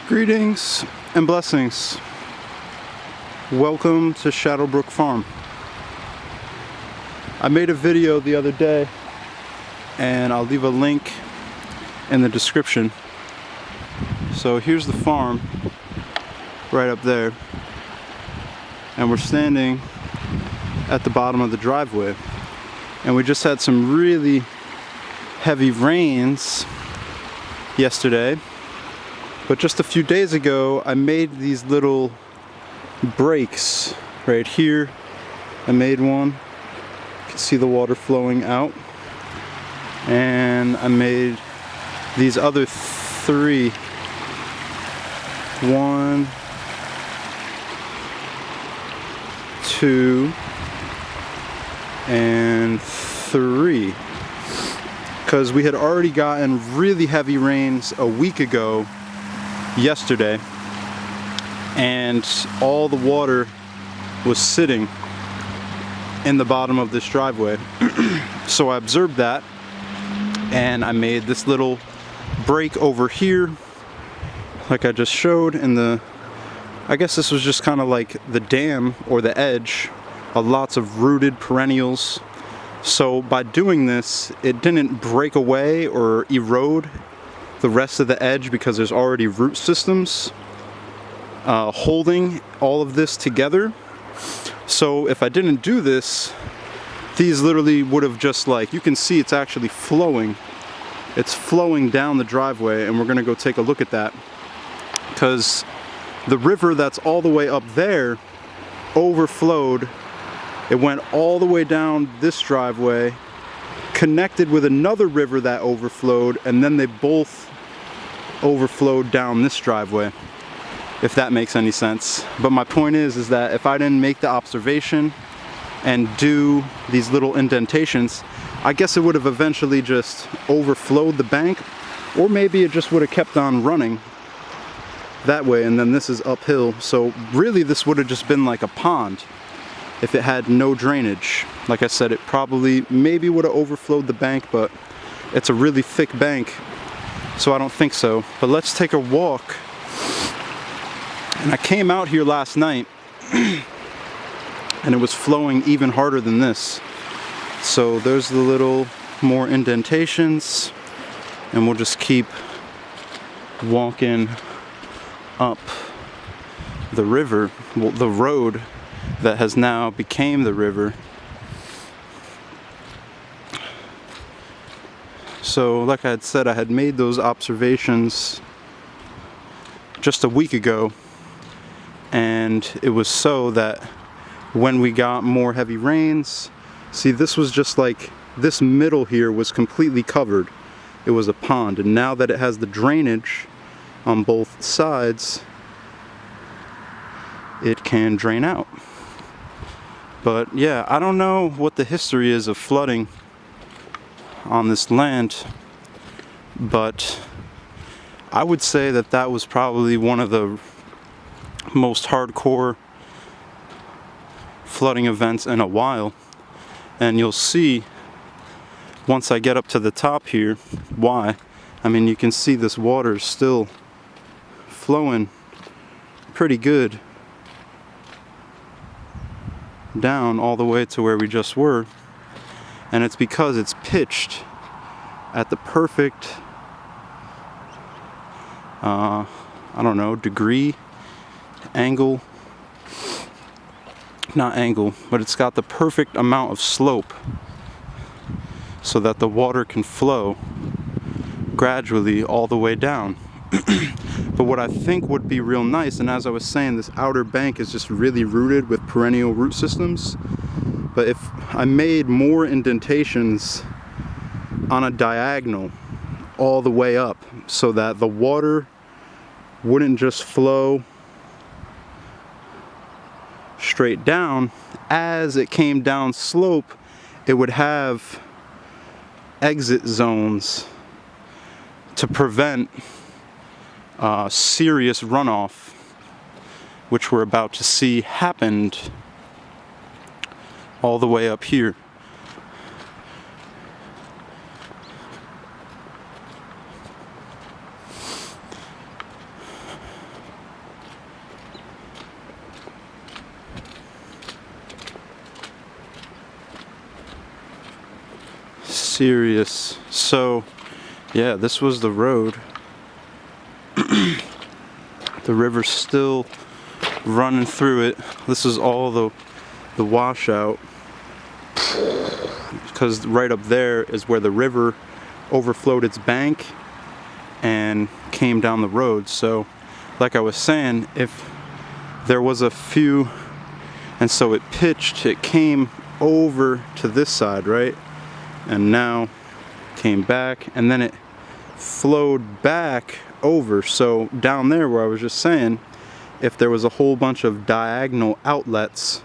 Greetings and blessings. Welcome to Shadowbrook Farm. I made a video the other day and I'll leave a link in the description. So here's the farm right up there, and we're standing at the bottom of the driveway, and we just had some really heavy rains yesterday. But just a few days ago, I made these little breaks right here. I made one. You can see the water flowing out. And I made these other three. 1, 2, and 3. Because we had already gotten really heavy rains a week ago yesterday, and all the water was sitting in the bottom of this driveway. So I observed that and I made this little break over here like I just showed in the, I guess this was just kind of like the dam or the edge of lots of rooted perennials. So by doing this, it didn't break away or erode the rest of the edge because there's already root systems holding all of this together. So if I didn't do this, these literally would have just, like, you can see it's actually flowing. It's flowing down the driveway, and we're gonna go take a look at that, because the river that's all the way up there overflowed. It went all the way down this driveway, connected with another river that overflowed, and then they both overflowed down this driveway, if that makes any sense. But my point is that if I didn't make the observation and do these little indentations, I guess it would have eventually just overflowed the bank, or maybe it just would have kept on running that way, and then this is uphill. So really this would have just been like a pond if it had no drainage. Like I said, it probably maybe would have overflowed the bank, but it's a really thick bank, so I don't think so. But let's take a walk. And I came out here last night and it was flowing even harder than this. So there's the little more indentations, and we'll just keep walking up the river, well, the road that has now became the river. So like I had said, I had made those observations just a week ago, and it was so that when we got more heavy rains, see, this was just like, this middle here was completely covered. It was a pond, and now that it has the drainage on both sides, it can drain out. But yeah, I don't know what the history is of flooding on this land, but I would say that that was probably one of the most hardcore flooding events in a while. And you'll see once I get up to the top here why. I mean, you can see this water is still flowing pretty good down all the way to where we just were, and it's because it's pitched at the perfect I don't know, degree, angle, not angle, but it's got the perfect amount of slope so that the water can flow gradually all the way down. But what I think would be real nice, and as I was saying, this outer bank is just really rooted with perennial root systems, but if I made more indentations on a diagonal all the way up so that the water wouldn't just flow straight down, as it came down slope, it would have exit zones to prevent serious runoff, which we're about to see happened all the way up here. serious. So yeah, this was the road. The river's still running through it. This is all the washout, because right up there is where the river overflowed its bank and came down the road. So like I was saying, if there was a few, and so it pitched, it came over to this side, right, and now came back, and then it flowed back over. So down there where I was just saying, if there was a whole bunch of diagonal outlets,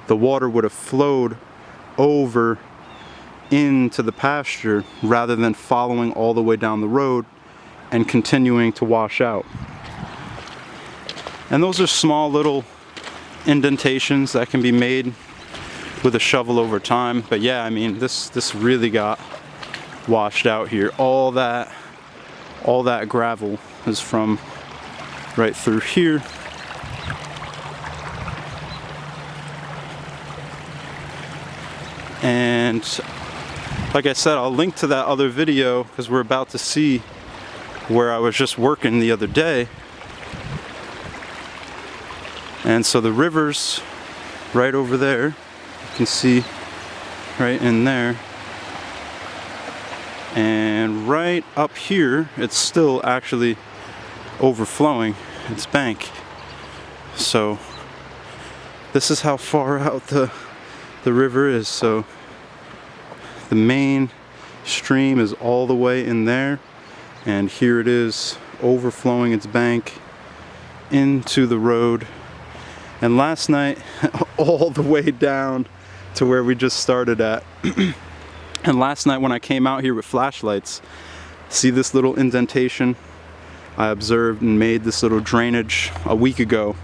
the water would have flowed over into the pasture rather than following all the way down the road and continuing to wash out. And those are small little indentations that can be made with a shovel over time. But yeah, I mean, this really got washed out here. All that gravel is from right through here. And like I said, I'll link to that other video because we're about to see where I was just working the other day. And so the river's right over there. You can see right in there. And right up here, it's still actually overflowing its bank. So this is how far out the river is. So the main stream is all the way in there, and here it is overflowing its bank into the road. And last night, all the way down to where we just started at. And last night when I came out here with flashlights, see this little indentation? I observed and made this little drainage a week ago.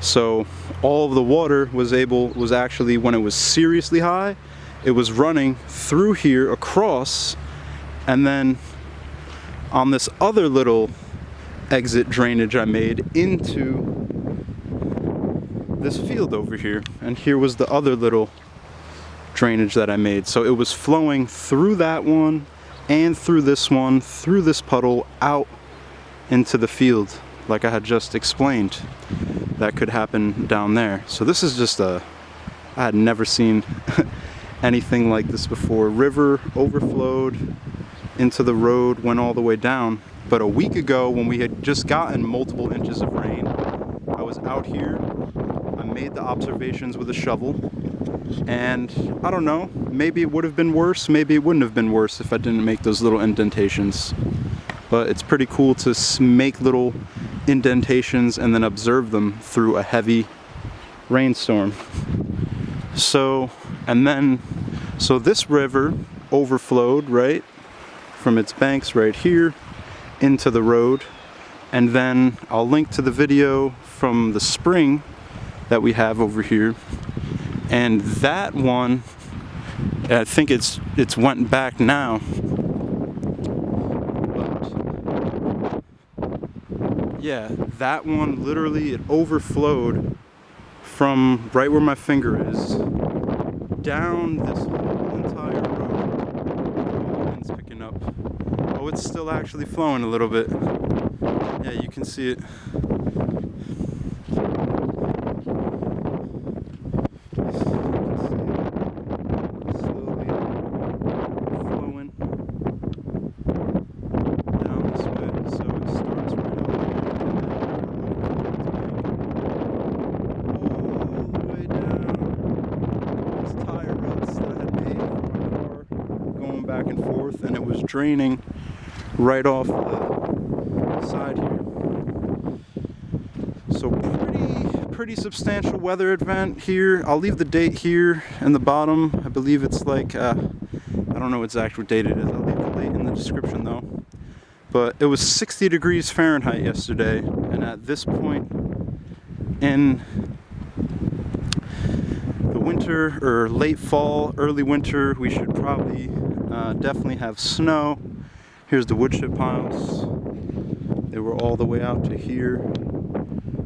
So all of the water was actually, when it was seriously high, it was running through here across, and then on this other little exit drainage I made into this field over here. And here was the other little drainage that I made. So it was flowing through that one and through this one, through this puddle, out into the field, like I had just explained. That could happen down there. So this is just I had never seen anything like this before. River overflowed into the road, went all the way down. But a week ago, when we had just gotten multiple inches of rain, I was out here, I made the observations with a shovel, and I don't know, maybe it would have been worse, maybe it wouldn't have been worse if I didn't make those little indentations. But it's pretty cool to make little indentations and then observe them through a heavy rainstorm. So this river overflowed, right, from its banks right here into the road. And then I'll link to the video from the spring that we have over here. And that one, I think it's went back now. Yeah, that one literally, it overflowed from right where my finger is down this whole entire road. It's picking up. Oh, it's still actually flowing a little bit. Yeah, you can see it. Slowly flowing down this way. So it starts right over all the way down. These tire ruts that I had made for my car going back and forth, and it was draining right off the side here. So pretty substantial weather event here. I'll leave the date here in the bottom. I believe it's like I don't know what exact date it is. I'll leave the date in the description though. But it was 60 degrees Fahrenheit yesterday, and at this point in the winter or late fall, early winter, we should probably definitely have snow. Here's the wood chip piles. They were all the way out to here.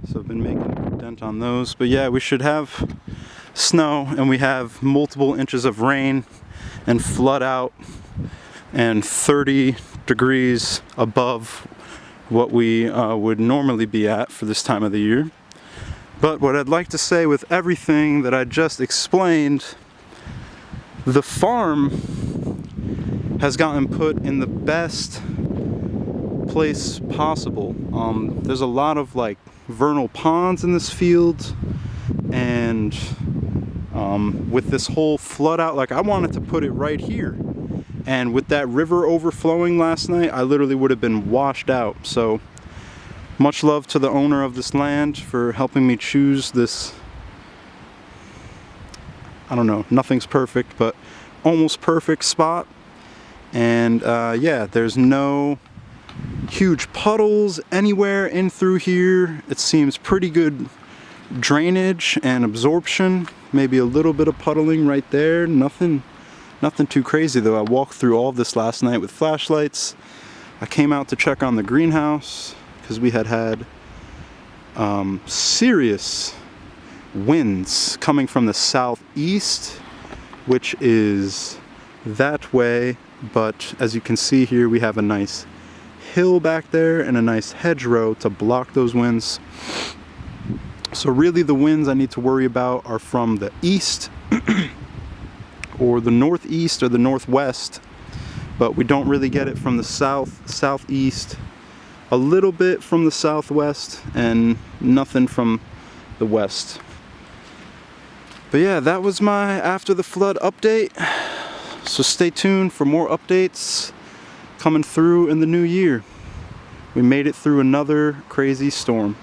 So I've been making a good dent on those. But yeah, we should have snow, and we have multiple inches of rain and flood out and 30 degrees above what we would normally be at for this time of the year. But what I'd like to say with everything that I just explained, the farm has gotten put in the best place possible. There's a lot of like vernal ponds in this field, and with this whole flood out, like I wanted to put it right here, and with that river overflowing last night, I literally would have been washed out. So much love to the owner of this land for helping me choose this, I don't know, nothing's perfect, but almost perfect spot. And yeah, there's no huge puddles anywhere in through here. It seems pretty good drainage and absorption. Maybe a little bit of puddling right there. Nothing too crazy though. I walked through all of this last night with flashlights. I came out to check on the greenhouse because we had serious winds coming from the southeast, which is that way. But as you can see here, we have a nice hill back there and a nice hedgerow to block those winds. So really the winds I need to worry about are from the east or the northeast or the northwest, but we don't really get it from the southeast, a little bit from the southwest, and nothing from the west. But yeah, that was my after the flood update. So stay tuned for more updates coming through in the new year. We made it through another crazy storm.